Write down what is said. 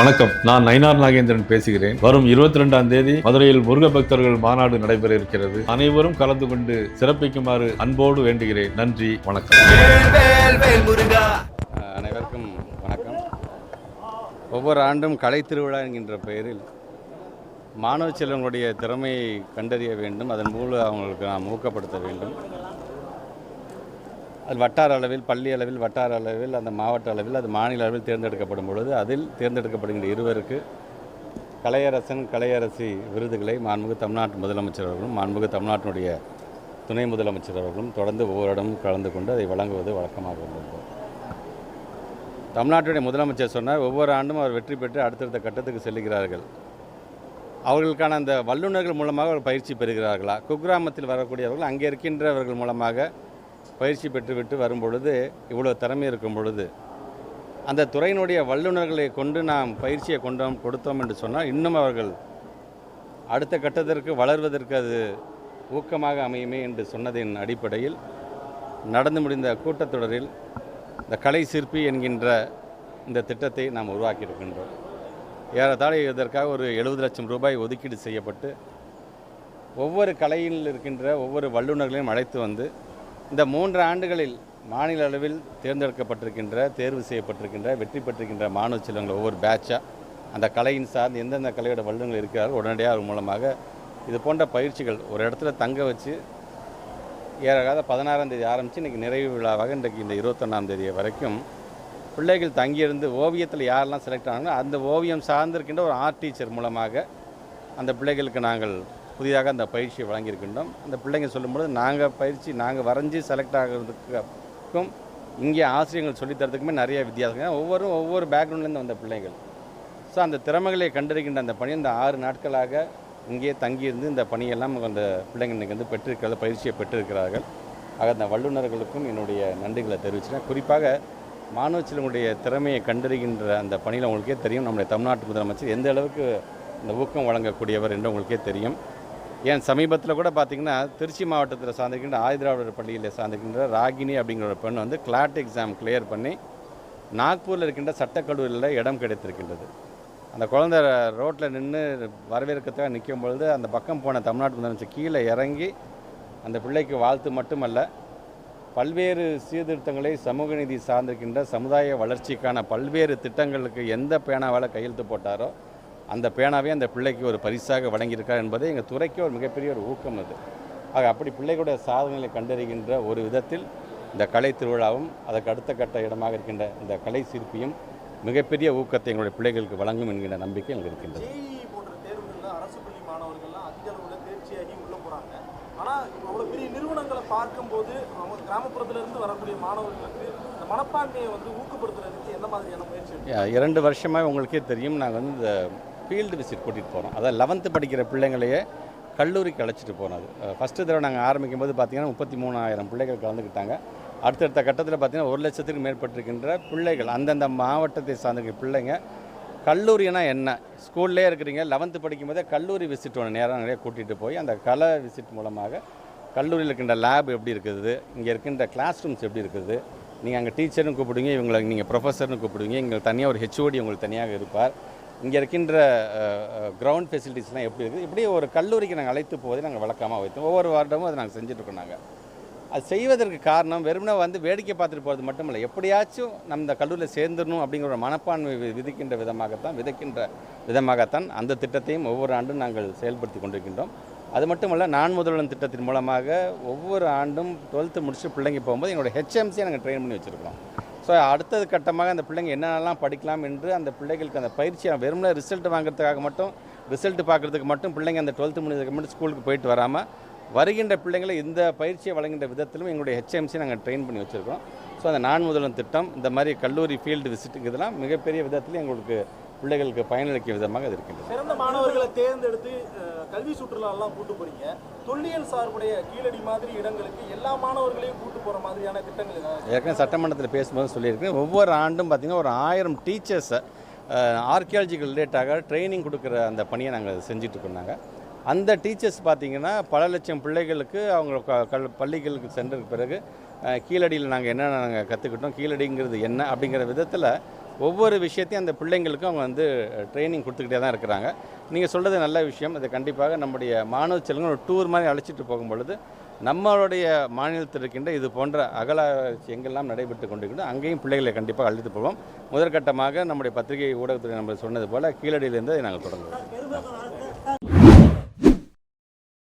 வணக்கம், நான் நயினார் நாகேந்திரன் பேசுகிறேன். வரும் 22ஆம் தேதி மதுரையில் முருக பக்தர்கள் மாநாடு நடைபெற இருக்கிறது. அனைவரும் கலந்து கொண்டு சிறப்பிக்குமாறு அன்போடு வேண்டுகிறேன். நன்றி, வணக்கம். அனைவருக்கும் வணக்கம். ஒவ்வொரு ஆண்டும் கலை திருவிழா என்கின்ற பெயரில் மாணவ செல்வங்களுடைய திறமையை கண்டறிய வேண்டும், அதன் மூலம் அவங்களுக்கு நாம் ஊக்கப்படுத்த வேண்டும். அது வட்டார அளவில், பள்ளி அளவில், வட்டார அளவில், அந்த மாவட்ட அளவில், அது மாநில அளவில் தேர்ந்தெடுக்கப்படும் பொழுது அதில் தேர்ந்தெடுக்கப்படுகின்ற இருவருக்கு கலையரசன் கலையரசி விருதுகளை மாண்புமிகு தமிழ்நாட்டு முதலமைச்சர் அவர்களும் மாண்புமிகு தமிழ்நாட்டினுடைய துணை முதலமைச்சர் அவர்களும் தொடர்ந்து ஒவ்வொரு இடமும் கலந்து கொண்டு அதை வழங்குவது வழக்கமாக உள்ளது. தமிழ்நாட்டுடைய முதலமைச்சர் சொன்னார், ஒவ்வொரு ஆண்டும் அவர் வெற்றி பெற்று அடுத்தடுத்த கட்டத்துக்கு செல்லுகிறார்கள். அவர்களுக்கான அந்த வல்லுநர்கள் மூலமாக அவர் பயிற்சி பெறுகிறார்களா? குக்கிராமத்தில் வரக்கூடியவர்கள் அங்கே இருக்கின்றவர்கள் மூலமாக பயிற்சி பெற்றுவிட்டு வரும் பொழுது, இவ்வளோ திறமை இருக்கும் பொழுது அந்த துறையினுடைய வல்லுநர்களை கொண்டு நாம் பயிற்சியை கொடுத்தோம் என்று சொன்னால் இன்னும் அவர்கள் அடுத்த கட்டத்திற்கு வளர்வதற்கு அது ஊக்கமாக அமையுமே என்று சொன்னதின் அடிப்படையில் நடந்து முடிந்த கூட்டத்தொடரில் இந்த கலை சிற்பி என்கின்ற இந்த திட்டத்தை நாம் உருவாக்கியிருக்கின்றோம். ஏறத்தாழ இதற்காக ஒரு 70 லட்சம் ரூபாய் ஒதுக்கீடு செய்யப்பட்டு ஒவ்வொரு கலையில் இருக்கின்ற ஒவ்வொரு வல்லுநர்களையும் அழைத்து வந்து இந்த 3 ஆண்டுகளில் மாநில அளவில் தேர்ந்தெடுக்கப்பட்டிருக்கின்ற, தேர்வு செய்யப்பட்டிருக்கின்ற, வெற்றி பெற்றிருக்கின்ற மாணவ செல்வங்கள் ஒவ்வொரு பேட்சாக அந்த கலையின் சார்ந்து எந்தெந்த கலையோட வல்லுநர்கள் இருக்கிறார்கள் உடனடியாக அது மூலமாக இது போன்ற பயிற்சிகள் ஒரு இடத்துல தங்க வச்சு ஏறகாத 16ஆம் தேதி ஆரம்பித்து இன்றைக்கி நிறைவு விழாவாக இன்றைக்கு இந்த 21ஆம் தேதி வரைக்கும் பிள்ளைகள் தங்கியிருந்து ஓவியத்தில் யாரெல்லாம் செலக்ட் ஆனாங்களோ அந்த ஓவியம் சார்ந்திருக்கின்ற ஒரு ஆர்ட் டீச்சர் மூலமாக அந்த பிள்ளைகளுக்கு நாங்கள் புதிதாக அந்த பயிற்சியை வழங்கியிருக்கின்றோம். அந்த பிள்ளைங்க சொல்லும்போது நாங்கள் வரைஞ்சி செலக்ட் ஆகிறதுக்கும் இங்கே ஆசிரியர்கள் சொல்லித்தரதுக்குமே நிறைய வித்தியாசம். ஒவ்வொரு பேக்ரவுண்ட்லேருந்து வந்த பிள்ளைகள். ஸோ அந்த திறமைகளை கண்டறிகின்ற அந்த பணி இந்த 6 நாட்களாக இங்கே தங்கியிருந்து இந்த பணியெல்லாம் அந்த பிள்ளைங்க இன்றைக்கி வந்து பெற்றிருக்கிறது, பயிற்சியை பெற்றிருக்கிறார்கள். ஆக அந்த வல்லுநர்களுக்கும் என்னுடைய நன்றிகளை தெரிவிச்சிட்டேன். குறிப்பாக மாணவ செல்வங்களுடைய திறமையை கண்டறிகின்ற அந்த பணியில் உங்களுக்கே தெரியும், நம்முடைய தமிழ்நாட்டு முதலமைச்சர் எந்த அளவுக்கு இந்த ஊக்கம் வழங்கக்கூடியவர் என்று உங்களுக்கே தெரியும். ஏன் சமீபத்தில் கூட பார்த்திங்கன்னா திருச்சி மாவட்டத்தில் சார்ந்திருக்கின்ற ஆதிதிராவிடர் பள்ளியில் சார்ந்திருக்கின்ற ராகினி அப்படிங்கிற ஒரு பெண் வந்து கிளாட் எக்ஸாம் கிளியர் பண்ணி நாக்பூரில் இருக்கின்ற சட்டக்கல்லூரியில் இடம் கிடைத்திருக்கின்றது. அந்த குழந்தை ரோட்டில் நின்று வரவேற்கிறதுக்காக நிற்கும் பொழுது அந்த பக்கம் போன தமிழ்நாட்டு முதலமைச்சர் கீழே இறங்கி அந்த பிள்ளைக்கு வாழ்த்து மட்டுமல்ல, பல்வேறு சீர்திருத்தங்களை சமூக நீதி சார்ந்திருக்கின்ற சமுதாய வளர்ச்சிக்கான பல்வேறு திட்டங்களுக்கு எந்த பேனாவால் கையெழுத்து போட்டாரோ அந்த பேனாவே அந்த பிள்ளைக்கு ஒரு பரிசாக வழங்கியிருக்கார் என்பதை எங்கள் துறைக்கு ஒரு மிகப்பெரிய ஒரு ஊக்கம் அது. ஆக அப்படி பிள்ளைகளுடைய சாதனைகளை கண்டறிகின்ற ஒரு விதத்தில் இந்த கலை திருவிழாவும் அதற்கு அடுத்த கட்ட இடமாக இருக்கின்ற இந்த கலை சிற்பியும் மிகப்பெரிய ஊக்கத்தை எங்களுடைய பிள்ளைகளுக்கு வழங்கும் என்கின்ற நம்பிக்கை எங்களுக்கு இருக்கின்றது. போன்ற தேர்வுகளில் அரசு பள்ளி மாணவர்கள்லாம் அதிக அளவில் தேர்ச்சியாகி உள்ளே போகிறாங்க. ஆனால் அவ்வளோ பெரிய நிறுவனங்களை பார்க்கும்போது அவங்க கிராமப்புறத்திலிருந்து வரக்கூடிய மாணவர்களுக்கு இந்த மனப்பான்மையை வந்து ஊக்கப்படுத்துறதுக்கு எந்த மாதிரியான முயற்சி? 2 வருஷமாக உங்களுக்கே தெரியும், நாங்கள் வந்து இந்த ஃபீல்டு விசிட் கூட்டிகிட்டு போகிறோம். அதாவது 11th படிக்கிற பிள்ளைங்களையே கல்லூரிக்கு அழைச்சிட்டு போனது. ஃபஸ்ட்டு தடவை நாங்கள் ஆரம்பிக்கும் போது பார்த்திங்கன்னா 33,000 பிள்ளைகள் கலந்துக்கிட்டாங்க. அடுத்தடுத்த கட்டத்தில் பார்த்திங்கன்னா 1 லட்சத்துக்கு மேற்பட்டிருக்கின்ற பிள்ளைகள் அந்தந்த மாவட்டத்தை சார்ந்திருக்கிற பிள்ளைங்க கல்லூரினா என்ன, ஸ்கூல்லே இருக்கிறீங்க 11th படிக்கும்போதே கல்லூரி விசிட் ஒன்று நேரம் நிறைய கூட்டிகிட்டு போய் அந்த கலை விசிட் மூலமாக கல்லூரியில் இருக்கின்ற லேப் எப்படி இருக்குது, இங்கே இருக்கின்ற கிளாஸ் ரூம்ஸ் எப்படி இருக்குது, நீங்கள் அங்கே டீச்சர்னு கூப்பிடுவீங்க, இவங்களை நீங்கள் ப்ரொஃபஸர்னு கூப்பிடுவீங்க, இங்கே தனியாக ஒரு ஹெச்ஓடி உங்களுக்கு தனியாக இருப்பார், இங்கே இருக்கின்ற கிரவுண்ட் ஃபெசிலிட்டிஸ்லாம் எப்படி இருக்குது, இப்படி ஒரு கல்லூரிக்கு நாங்கள் அழைத்து போவதை நாங்கள் வழக்கமாக வைத்தோம். ஒவ்வொரு வார்டமும் அதை நாங்கள் செஞ்சுட்ருக்கோம். நாங்கள் அது செய்வதற்கு காரணம் வெறுமனே வந்து வேடிக்கை பார்த்துட்டு போகிறது மட்டும் இல்லை, எப்படியாச்சும் நம்ம இந்த கல்லூரியில் சேர்ந்துடணும் அப்படிங்கிற ஒரு மனப்பான்மை விதமாகத்தான் அந்த திட்டத்தையும் ஒவ்வொரு ஆண்டும் நாங்கள் செயல்படுத்தி கொண்டிருக்கின்றோம். அது மட்டுமல்ல, நான் முதல்வன் திட்டத்தின் மூலமாக ஒவ்வொரு ஆண்டும் 12th முடிச்சு பிள்ளைங்க போகும்போது எங்களுடைய ஹெச்எம்சியை நாங்கள் ட்ரெயின் பண்ணி வச்சுருக்கோம். ஸோ அடுத்தது கட்டமாக அந்த பிள்ளைங்க என்னென்னலாம் படிக்கலாம் என்று அந்த பிள்ளைகளுக்கு அந்த பயிற்சியை வெறுமனே ரிசல்ட் வாங்குறதுக்காக மட்டும், ரிசல்ட் பார்க்குறதுக்கு மட்டும் பிள்ளைங்க அந்த 12th முடிஞ்சதுக்கு மட்டும் ஸ்கூலுக்கு போயிட்டு வராமல் வருகின்ற பிள்ளைங்களை இந்த பயிற்சியை வழங்குகின்ற விதத்திலும் எங்களுடைய ஹெச்எம்சி நாங்கள் ட்ரெயின் பண்ணி வச்சுருக்கோம். ஸோ அந்த நான் முதல்வன் திட்டம், இந்த மாதிரி கல்லூரி ஃபீல்டு விசிட்டுக்கு இதெல்லாம் மிகப்பெரிய விதத்தில் எங்களுக்கு பிள்ளைகளுக்கு பயனளிக்கும் விதமாக அது இருக்கின்றது. சிறந்த மாணவர்களை தேர்ந்தெடுத்து கல்வி சுற்றுலாலாம் கூட்டு போகிறீங்க. தொல்லியல் சார்புடைய கீழடி மாதிரி இடங்களுக்கு எல்லா மாணவர்களையும் கூட்டு போகிற மாதிரியான திட்டங்கள் ஏற்கனவே சட்டமன்றத்தில் பேசும்போது சொல்லியிருக்கேன். ஒவ்வொரு ஆண்டும் பார்த்திங்கன்னா ஒரு 1000 டீச்சர்ஸை ஆர்கியாலஜிக்கல் ரிலேட்டாக ட்ரைனிங் கொடுக்குற அந்த பணியை நாங்கள் செஞ்சிட்ருக்கோம். அந்த டீச்சர்ஸ் பார்த்திங்கன்னா பல லட்சம் பிள்ளைகளுக்கு அவங்க பள்ளிகளுக்கு சென்றதுக்கு பிறகு கீழடியில் நாங்கள் என்னென்ன நாங்கள் கற்றுக்கிட்டோம், கீழடிங்கிறது என்ன அப்படிங்கிற விதத்தில் ஒவ்வொரு விஷயத்தையும் அந்த பிள்ளைங்களுக்கும் அவங்க வந்து ட்ரைனிங் கொடுத்துக்கிட்டே தான் இருக்கிறாங்க. நீங்கள் சொல்கிறது நல்ல விஷயம். அது கண்டிப்பாக நம்முடைய மாணவ செல்வங்கள் ஒரு டூர் மாதிரி அழைச்சிட்டு போகும் பொழுது நம்மளுடைய மாநிலத்தில் இருக்கின்ற இது போன்ற அகலாராய்ச்சி எங்கெல்லாம் நடைபெற்று கொண்டிருக்கின்றோ அங்கேயும் பிள்ளைகளை கண்டிப்பாக அழைத்து போவோம். முதற்கட்டமாக நம்முடைய பத்திரிகை ஊடகத்துறை நம்ம சொன்னது போல் கீழடியிலிருந்து நாங்கள் தொடங்குவோம்.